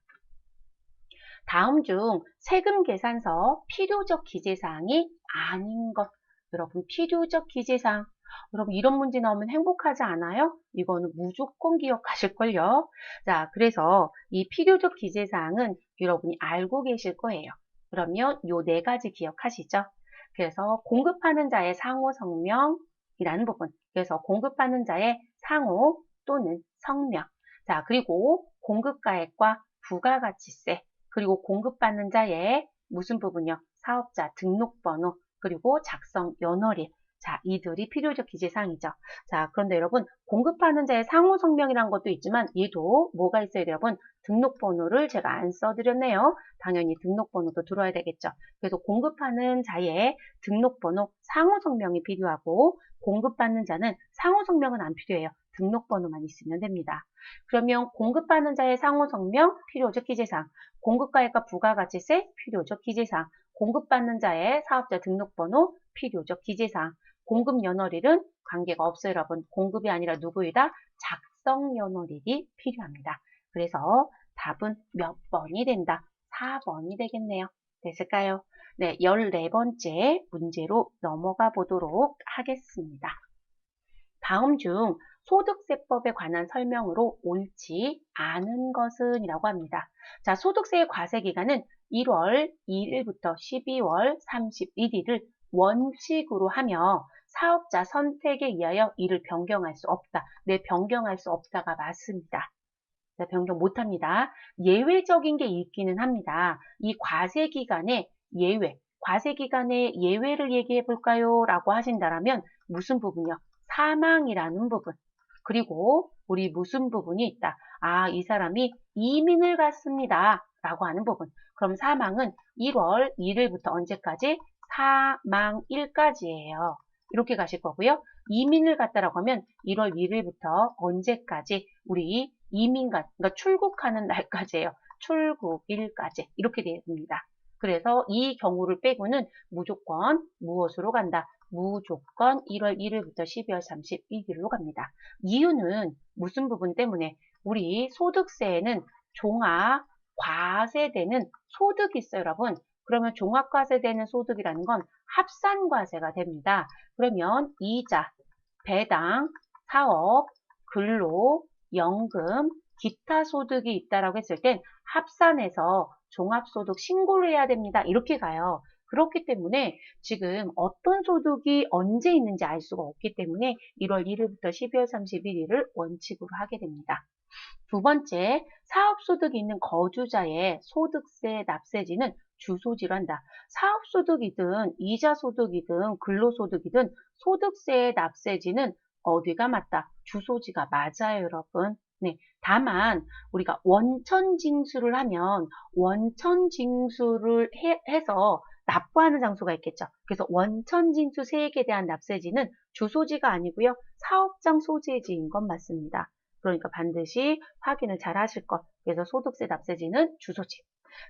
다음 중 세금 계산서 필요적 기재사항이 아닌 것. 여러분, 필요적 기재사항. 여러분, 이런 문제 나오면 행복하지 않아요? 이거는 무조건 기억하실걸요? 자, 그래서 이 필요적 기재사항은 여러분이 알고 계실 거예요. 그러면 요 네 가지 기억하시죠? 그래서 공급하는 자의 상호 성명이라는 부분. 그래서 공급하는 자의 상호 또는 성명. 자, 그리고 공급가액과 부가가치세. 그리고 공급받는 자의 무슨 부분이요? 사업자 등록번호, 그리고 작성 연월일. 자, 이들이 필요적 기재사항이죠. 자, 그런데 여러분, 공급하는 자의 상호 성명이라는 것도 있지만 얘도 뭐가 있어야 돼요, 여러분? 등록번호를 제가 안 써드렸네요. 당연히 등록번호도 들어야 되겠죠. 그래서 공급하는 자의 등록번호, 상호 성명이 필요하고 공급받는 자는 상호 성명은 안 필요해요. 등록번호만 있으면 됩니다. 그러면 공급받는 자의 상호 성명, 필요적 기재사항. 공급가액과 부가가치세 필요적 기재사항, 공급받는 자의 사업자 등록번호 필요적 기재사항, 공급 연월일은 관계가 없어요, 여러분. 공급이 아니라 누구이다? 작성 연월일이 필요합니다. 그래서 답은 몇 번이 된다? 4번이 되겠네요. 됐을까요? 네, 14번째 문제로 넘어가 보도록 하겠습니다. 다음 중 소득세법에 관한 설명으로 옳지 않은 것은 이라고 합니다. 자, 소득세의 과세기간은 1월 1일부터 12월 31일을 원칙으로 하며 사업자 선택에 의하여 이를 변경할 수 없다. 네, 변경할 수 없다가 맞습니다. 네, 변경 못합니다. 예외적인 게 있기는 합니다. 이 과세기간의 예외, 과세기간의 예외를 얘기해 볼까요? 라고 하신다면 무슨 부분이요? 사망이라는 부분. 그리고 우리 무슨 부분이 있다. 아, 이 사람이 이민을 갔습니다. 라고 하는 부분. 그럼 사망은 1월 1일부터 언제까지? 사망일까지예요. 이렇게 가실 거고요. 이민을 갔다라고 하면 1월 1일부터 언제까지? 우리 이민간, 그러니까 출국하는 날까지예요. 출국일까지. 이렇게 됩니다. 그래서 이 경우를 빼고는 무조건 무엇으로 간다? 무조건 1월 1일부터 12월 31일로 갑니다. 이유는 무슨 부분 때문에? 우리 소득세에는 종합 과세되는 소득이 있어요, 여러분. 그러면 종합과세되는 소득이라는 건 합산과세가 됩니다. 그러면 이자, 배당, 사업, 근로, 연금, 기타 소득이 있다라고 했을 땐 합산해서 종합소득 신고를 해야 됩니다. 이렇게 가요. 그렇기 때문에 지금 어떤 소득이 언제 있는지 알 수가 없기 때문에 1월 1일부터 12월 31일을 원칙으로 하게 됩니다. 두 번째, 사업소득이 있는 거주자의 소득세 납세지는 주소지로 한다. 사업소득이든 이자소득이든 근로소득이든 소득세의 납세지는 어디가 맞다? 주소지가 맞아요, 여러분. 네, 다만 우리가 원천징수를 하면 원천징수를 해서 납부하는 장소가 있겠죠. 그래서 원천징수 세액에 대한 납세지는 주소지가 아니고요. 사업장 소재지인 건 맞습니다. 그러니까 반드시 확인을 잘 하실 것. 그래서 소득세 납세지는 주소지.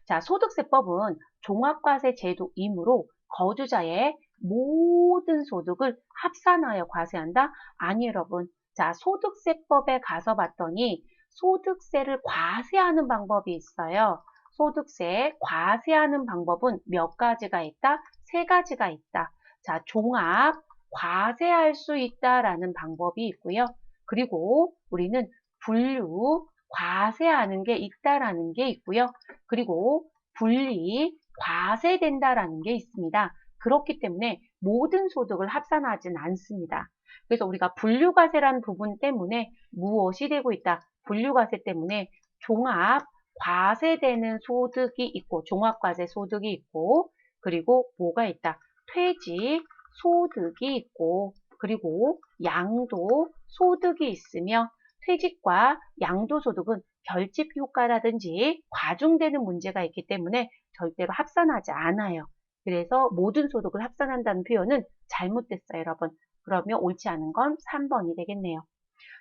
자, 소득세법은 종합과세 제도이므로 거주자의 모든 소득을 합산하여 과세한다? 아니, 여러분. 자, 소득세법에 가서 봤더니 소득세를 과세하는 방법이 있어요. 소득세 과세하는 방법은 몇 가지가 있다? 세 가지가 있다. 자, 종합 과세할 수 있다라는 방법이 있고요. 그리고 우리는 분류 과세하는 게 있다라는 게 있고요. 그리고 분리 과세된다라는 게 있습니다. 그렇기 때문에 모든 소득을 합산하지는 않습니다. 그래서 우리가 분류과세라는 부분 때문에 무엇이 되고 있다? 분류과세 때문에 종합 과세되는 소득이 있고 종합과세 소득이 있고 그리고 뭐가 있다? 퇴직 소득이 있고 그리고 양도 소득이 있으며 퇴직과 양도소득은 결집 효과라든지 과중되는 문제가 있기 때문에 절대로 합산하지 않아요. 그래서 모든 소득을 합산한다는 표현은 잘못됐어요, 여러분. 그러면 옳지 않은 건 3번이 되겠네요.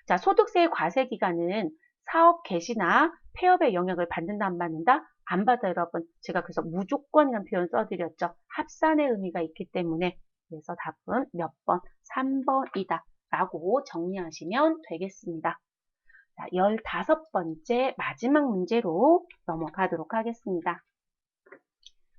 자, 소득세의 과세 기간은 사업 개시나 폐업의 영향을 받는다, 안 받는다? 안 받아요, 여러분. 제가 그래서 무조건이라는 표현 써드렸죠. 합산의 의미가 있기 때문에. 그래서 답은 몇 번? 3번이다. 라고 정리하시면 되겠습니다. 자, 15번째 마지막 문제로 넘어가도록 하겠습니다.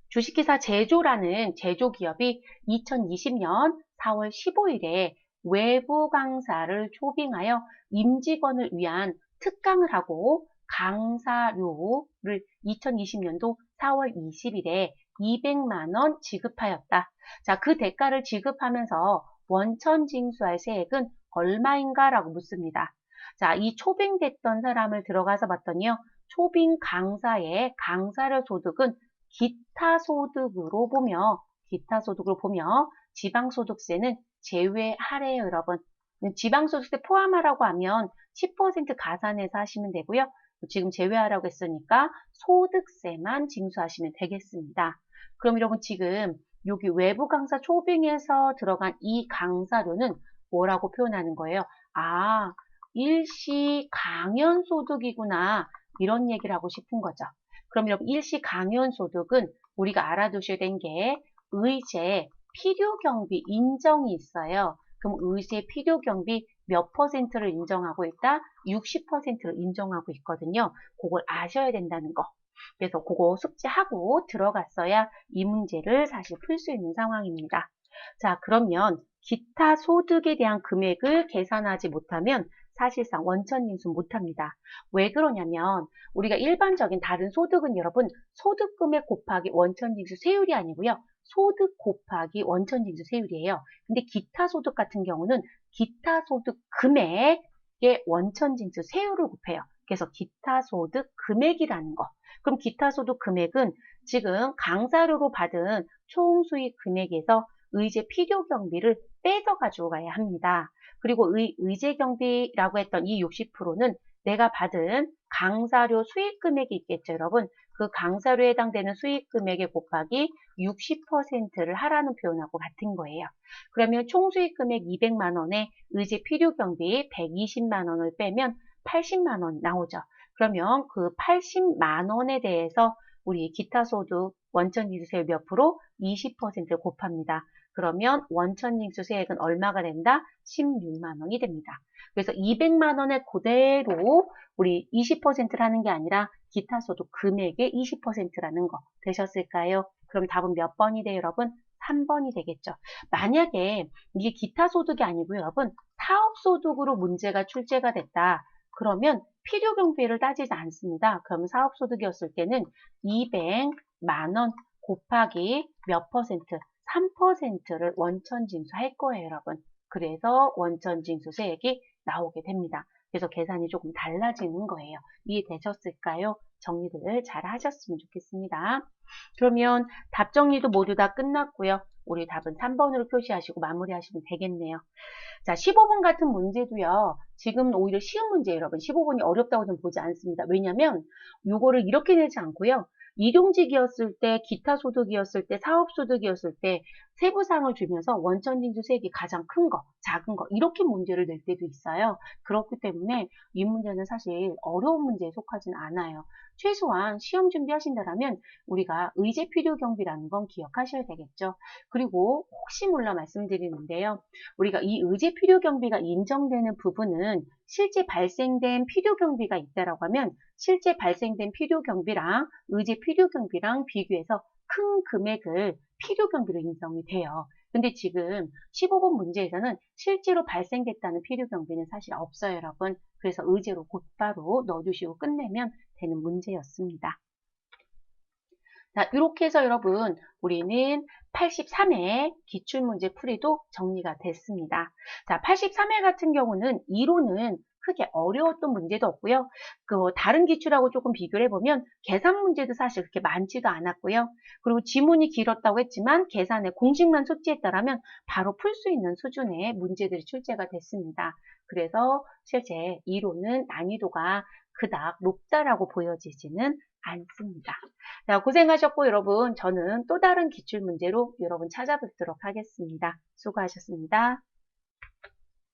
주식회사 제조라는 제조기업이 2020년 4월 15일에 외부 강사를 초빙하여 임직원을 위한 특강을 하고 강사료를 2020년도 4월 20일에 200만 원 지급하였다. 자, 그 대가를 지급하면서 원천 징수할 세액은 얼마인가? 라고 묻습니다. 자, 이 초빙됐던 사람을 들어가서 봤더니요. 초빙 강사의 강사료 소득은 기타 소득으로 보며 지방소득세는 제외하래요, 여러분. 지방소득세 포함하라고 하면 10% 가산해서 하시면 되고요. 지금 제외하라고 했으니까 소득세만 징수하시면 되겠습니다. 그럼 여러분 지금 여기 외부 강사 초빙에서 들어간 이 강사료는 뭐라고 표현하는 거예요? 아, 일시 강연 소득이구나. 이런 얘기를 하고 싶은 거죠. 그럼 여러분 일시 강연 소득은 우리가 알아두셔야 되는 게 의제, 필요경비 인정이 있어요. 그럼 의제 필요 경비 몇 퍼센트를 인정하고 있다? 60%를 인정하고 있거든요. 그걸 아셔야 된다는 거. 그래서 그거 숙지하고 들어갔어야 이 문제를 사실 풀 수 있는 상황입니다. 자, 그러면 기타 소득에 대한 금액을 계산하지 못하면 사실상 원천징수 못합니다. 왜 그러냐면 우리가 일반적인 다른 소득은 여러분 소득금액 곱하기 원천징수 세율이 아니고요. 소득 곱하기 원천징수 세율이에요. 근데 기타 소득 같은 경우는 기타 소득 금액의 원천징수 세율을 곱해요. 그래서 기타 소득 금액이라는 거. 그럼 기타 소득 금액은 지금 강사료로 받은 총 수익 금액에서 의제 필요 경비를 빼서 가지고 가야 합니다. 그리고 의제 경비라고 했던 이 60%는 내가 받은 강사료 수익 금액이 있겠죠, 여러분. 그 강사료에 해당되는 수익 금액에 곱하기 60%를 하라는 표현하고 같은 거예요. 그러면 총 수익 금액 200만 원에 의제 필요 경비 120만 원을 빼면 80만 원 나오죠. 그러면 그 80만 원에 대해서 우리 기타 소득 원천징수세율 몇 프로? 20%를 곱합니다. 그러면 원천징수세액은 얼마가 된다? 16만 원이 됩니다. 그래서 200만 원에 그대로 우리 20%를 하는 게 아니라 기타 소득 금액의 20%라는 거 되셨을까요? 그럼 답은 몇 번이 돼요, 여러분? 3번이 되겠죠. 만약에 이게 기타 소득이 아니고요, 여러분 사업소득으로 문제가 출제가 됐다. 그러면 필요 경비를 따지지 않습니다. 그러면 사업소득이었을 때는 200만 원 곱하기 몇 퍼센트? 3%를 원천징수할 거예요, 여러분. 그래서 원천징수세액이 나오게 됩니다. 그래서 계산이 조금 달라지는 거예요. 이해되셨을까요? 정리를 잘 하셨으면 좋겠습니다. 그러면 답 정리도 모두 다 끝났고요. 우리 답은 3번으로 표시하시고 마무리하시면 되겠네요. 자, 15번 같은 문제도요. 지금 오히려 쉬운 문제 여러분. 15번이 어렵다고 좀 보지 않습니다. 왜냐면 이거를 이렇게 내지 않고요. 일용직이었을 때, 기타 소득이었을 때, 사업소득이었을 때 세부사항을 주면서 원천징수세액이 가장 큰 거, 작은 거 이렇게 문제를 낼 때도 있어요. 그렇기 때문에 이 문제는 사실 어려운 문제에 속하진 않아요. 최소한 시험 준비하신다면 우리가 의제 필요 경비라는 건 기억하셔야 되겠죠. 그리고 혹시 몰라 말씀드리는데요. 우리가 이 의제 필요 경비가 인정되는 부분은 실제 발생된 필요 경비가 있다라고 하면 실제 발생된 필요 경비랑 의제 필요 경비랑 비교해서 큰 금액을 필요 경비로 인정이 돼요. 근데 지금 15번 문제에서는 실제로 발생됐다는 필요 경비는 사실 없어요, 여러분. 그래서 의제로 곧바로 넣어주시고 끝내면 되는 문제였습니다. 자, 이렇게 해서 여러분 우리는 83회 기출문제 풀이도 정리가 됐습니다. 자, 83회 같은 경우는 이론은 크게 어려웠던 문제도 없고요. 다른 기출하고 조금 비교를 해보면 계산 문제도 사실 그렇게 많지도 않았고요. 그리고 지문이 길었다고 했지만 계산의 공식만 숙지했다라면 바로 풀 수 있는 수준의 문제들이 출제가 됐습니다. 그래서 실제 이론은 난이도가 그닥 높다라고 보여지지는 않습니다. 자, 고생하셨고 여러분 저는 또 다른 기출문제로 여러분 찾아뵙도록 하겠습니다. 수고하셨습니다.